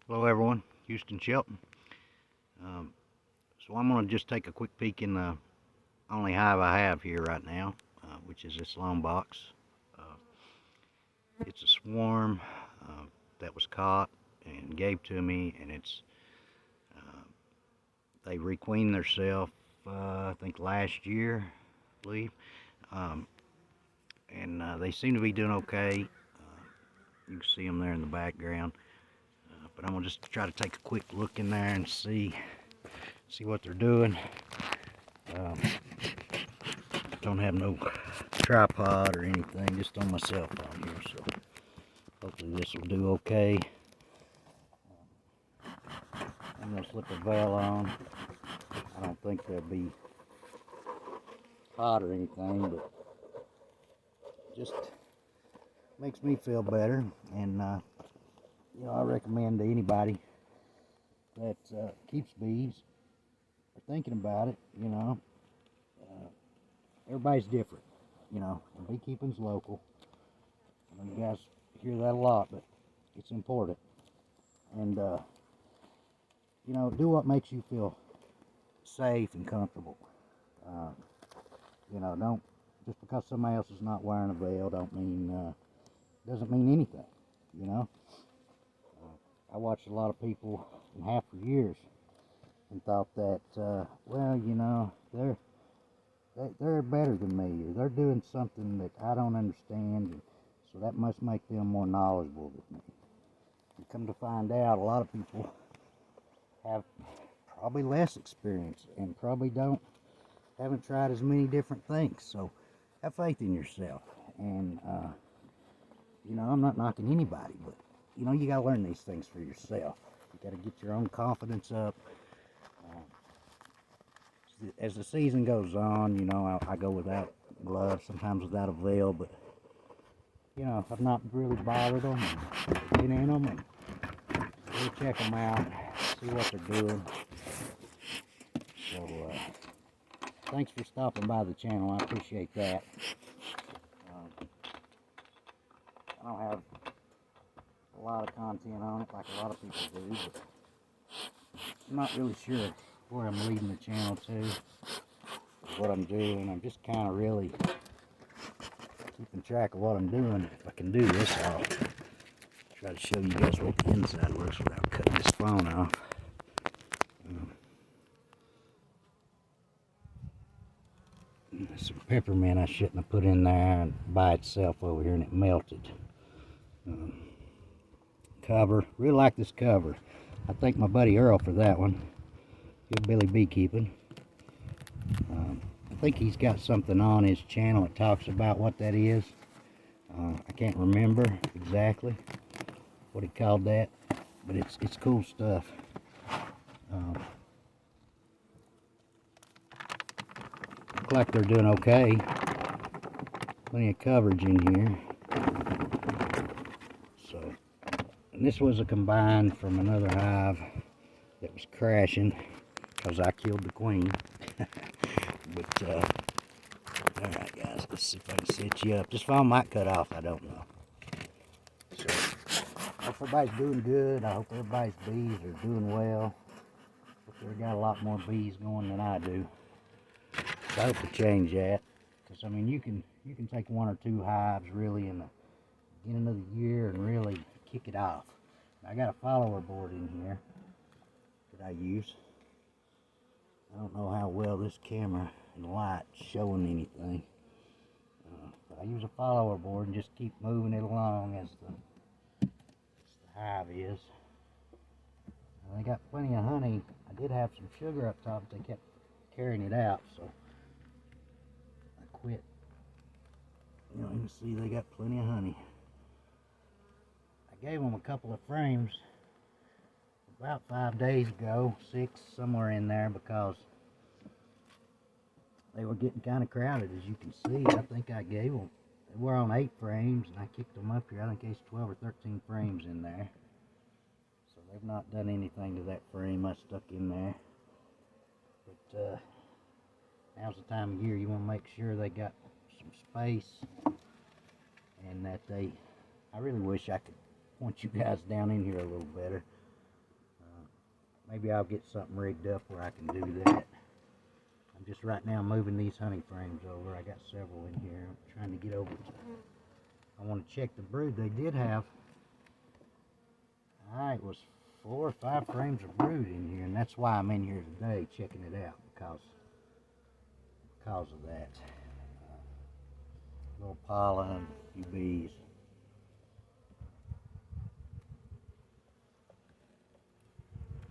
Hello everyone, Houston Shelton. Um, so I'm going to just take a quick peek in the only hive I have here right now, which is this long box. Uh, it's a swarm uh, that was caught and gave to me, and uh, they requeened themselves, I think last year, I believe, um, and they seem to be doing okay. You can see them there in the background, but I'm going to just try to take a quick look in there and see what they're doing. Um, don't have no tripod or anything, just on my cell phone here, so hopefully this will do okay. I'm gonna slip a veil on. I don't think they'll be hot or anything, but just makes me feel better. And I recommend to anybody that keeps bees or thinking about it. Everybody's different. And beekeeping's local. I know you guys hear that a lot, but it's important. And do what makes you feel safe and comfortable. Uh, don't just because somebody else is not wearing a veil doesn't mean anything. You know, I watched a lot of people and have for years and thought that they're better than me, or they're doing something that I don't understand, and so that must make them more knowledgeable than me. And come to find out, a lot of people have probably less experience and probably haven't tried as many different things. So have faith in yourself. And I'm not knocking anybody, but you gotta learn these things for yourself. You gotta get your own confidence up. As the season goes on, I go without gloves, sometimes without a veil, but I've not really bothered them and been in them and really check them out, see what they're doing. So thanks for stopping by the channel. I appreciate that. I don't have a lot of content on it like a lot of people do, but I'm not really sure where I'm leading the channel to, what I'm doing. I'm just kind of really keeping track of what I'm doing. If I can do this, I'll try to show you guys what the inside looks without cutting this phone off. Some peppermint I shouldn't have put in there by itself over here, and it melted. Cover, really like this cover. I thank my buddy Earl for that one. Hillbilly Beekeeping. I think he's got something on his channel that talks about what that is. I can't remember exactly what he called that, but it's cool stuff. Look like they're doing okay. Plenty of coverage in here. So, and this was a combine from another hive that was crashing because I killed the queen. But alright guys, let's see if I can set you up. This phone might cut off, I don't know. So I hope everybody's doing good. I hope everybody's bees are doing well. Hope they've got a lot more bees going than I do. So I hope to change that. Because I mean you can take one or two hives really in the beginning of the year and really kick it off. I got a follower board in here that I use. I don't know how well this camera and light showing anything, but I use a follower board and just keep moving it along as the hive is. And they got plenty of honey. I did have some sugar up top, but they kept carrying it out, so I quit. You can see they got plenty of honey. I gave them a couple of frames about 5 days ago, 6, somewhere in there, because they were getting kind of crowded, as you can see. I think I gave them, they were on 8 frames, and I kicked them up here. I think there's 12 or 13 frames in there. So they've not done anything to that frame I stuck in there. But now's the time of year you want to make sure they got some space, and that I really wish I could point you guys down in here a little better. maybe I'll get something rigged up where I can do that. I'm just right now moving these honey frames over. I got several in here. I'm trying to get over to. I want to check the brood. They did have, it was 4 or 5 frames of brood in here, and that's why I'm in here today checking it out, because of that. Little pollen, a few bees.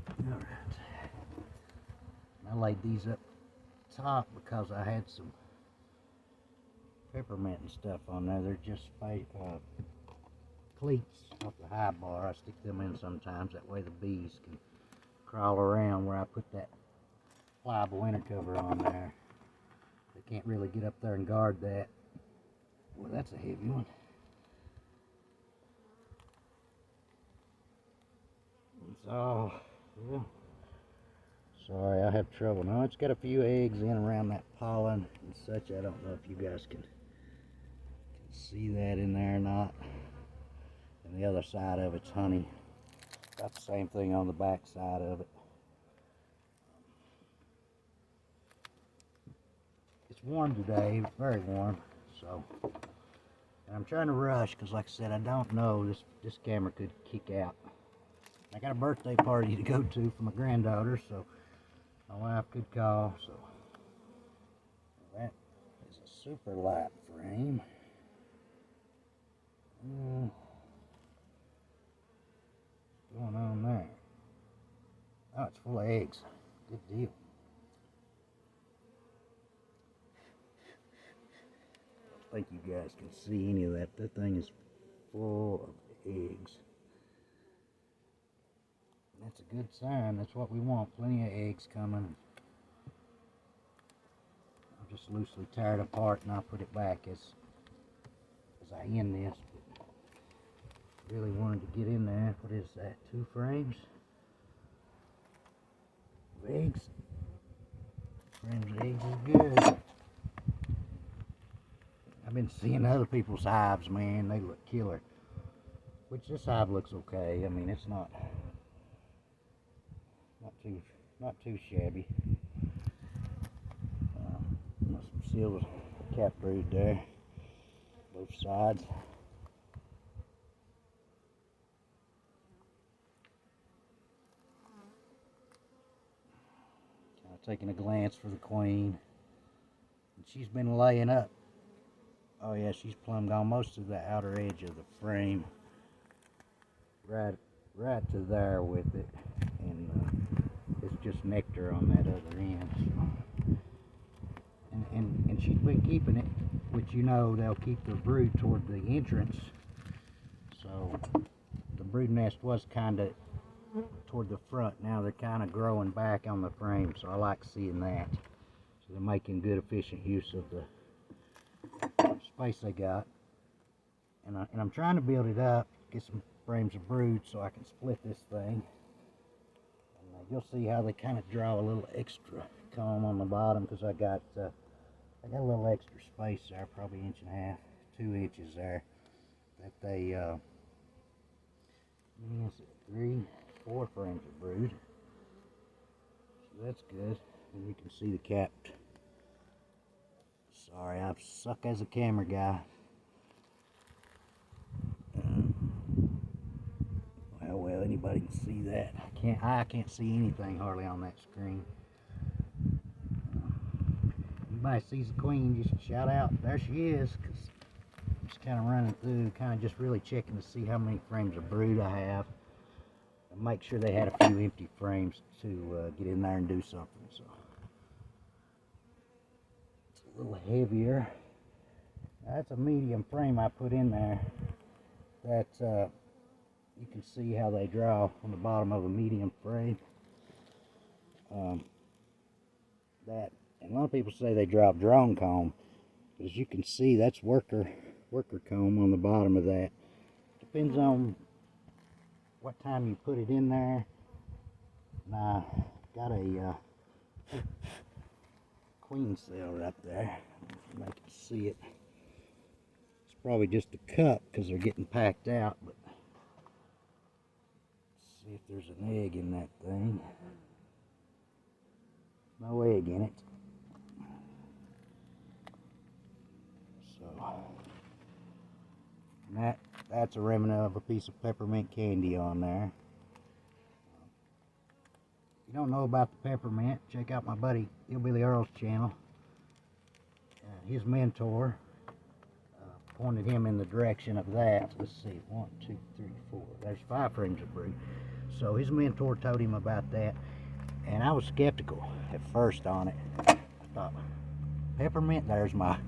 All right. I laid these up top because I had some peppermint and stuff on there. They're just cleats off the high bar. I stick them in sometimes, that way the bees can crawl around where I put that pliable winter cover on there. They can't really get up there and guard that. Well, that's a heavy one. So, yeah. Sorry, I have trouble. Now it's got a few eggs in around that pollen and such. I don't know if you guys can see that in there or not. And the other side of it's honey. Got the same thing on the back side of it. It's warm today, it's very warm. So, and I'm trying to rush because, like I said, I don't know. This camera could kick out. I got a birthday party to go to for my granddaughter, so my wife could call. So that is a super light frame. What's going on there? Oh, it's full of eggs. Good deal. I don't think you guys can see any of that. That thing is full of eggs. That's a good sign. That's what we want. Plenty of eggs coming. I'll just loosely tear it apart and I'll put it back as I end this. But really wanted to get in there. What is that? 2 frames of eggs. Frames of eggs is good. I've been seeing other people's hives, man. They look killer. Which this hive looks okay. I mean, it's not too shabby. Some sealed cat brood there, both sides. Kind of taking a glance for the queen, and she's been laying up. Oh yeah, she's plumb gone most to the outer edge of the frame, right to there with it, and it's just nectar on that other end. So. And she's been keeping it, which they'll keep their brood toward the entrance. So the brood nest was kind of toward the front. Now they're kind of growing back on the frame, so I like seeing that. So they're making good, efficient use of the space they got. And I'm trying to build it up, get some frames of brood so I can split this thing. And you'll see how they kind of draw a little extra comb on the bottom, because I got a little extra space there, probably 1.5 inches, 2 inches there, that they 3, 4 frames of brood. So that's good. And you can see the capped. Sorry, I suck as a camera guy. Well, anybody can see that. I can't see anything hardly on that screen. Anybody sees the queen, just shout out. There she is. Cause I'm just kind of running through, kind of just really checking to see how many frames of brood I have, and make sure they had a few empty frames to get in there and do something. So it's a little heavier. That's a medium frame I put in there. That you can see how they draw on the bottom of a medium frame. That. And a lot of people say they drop drone comb, but as you can see, that's worker comb on the bottom of that. Depends on what time you put it in there. And I got a queen cell right there. If I can see it. It's probably just a cup because they're getting packed out, but let's See if there's an egg in that thing. No egg in it. So, and that's a remnant of a piece of peppermint candy on there. If you don't know about the peppermint, check out my buddy Hillbilly Earl's channel. His mentor pointed him in the direction of that. Let's see, 1, 2, 3, 4. There's 5 frames of brood. So his mentor told him about that, and I was skeptical at first on it. I thought, peppermint? There's my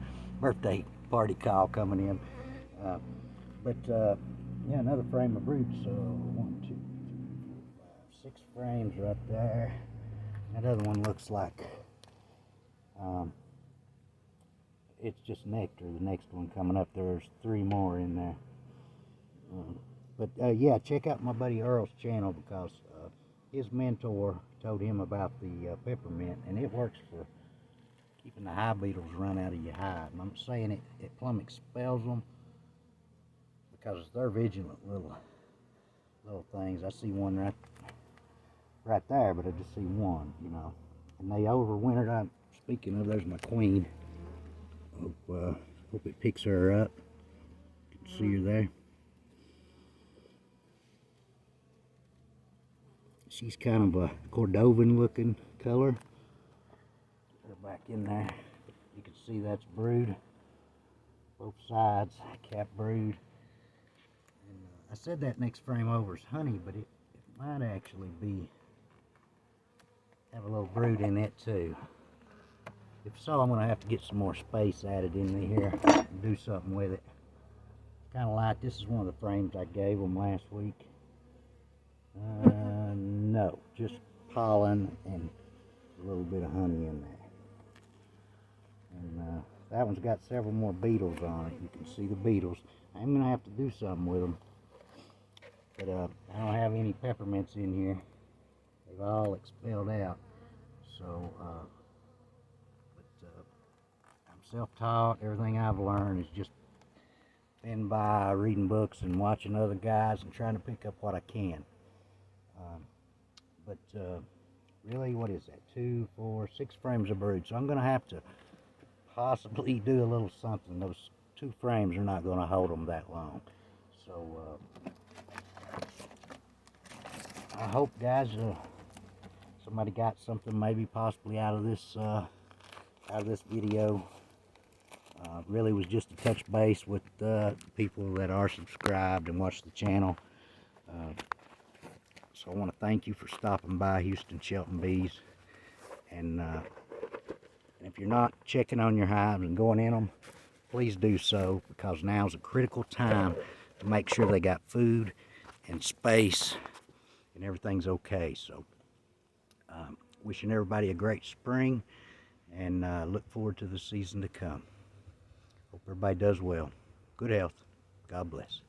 birthday party call coming in. Yeah, another frame of brood. So 1, 2, 3, 4, 5, 6 frames right there. That other one looks like it's just nectar. The next one coming up, there's 3 more in there. Yeah, check out my buddy Earl's channel, because his mentor told him about the peppermint, and it works for keeping the hive beetles run out of your hive. And I'm saying it plumb expels them, because they're vigilant little things. I see one right there, but I just see one, you know. And they overwintered. Speaking of, there's my queen. Hope it picks her up. You can see her there. She's kind of a Cordovan looking color. Put her back in there. You can see that's brood. Both sides, cap brood. And, I said that next frame over is honey, but it might actually have a little brood in it too. If so, I'm going to have to get some more space added in here and do something with it. Kind of like, this is one of the frames I gave them last week. No, just pollen and a little bit of honey in there. And that one's got several more beetles on it. You can see the beetles. I'm going to have to do something with them. But I don't have any peppermints in here. They've all expelled out. So, I'm self-taught. Everything I've learned is just been by reading books and watching other guys and trying to pick up what I can. Really, what is that? 2, 4, 6 frames of brood. So I'm going to have to possibly do a little something. Those 2 frames are not going to hold them that long. So I hope, guys, somebody got something maybe possibly out of this video. Really was just to touch base with people that are subscribed and watch the channel. So I want to thank you for stopping by Houston Shelton Bees. And if you're not checking on your hives and going in them, please do so, because now's a critical time to make sure they got food and space and everything's okay. So wishing everybody a great spring, and look forward to the season to come. Hope everybody does well. Good health. God bless.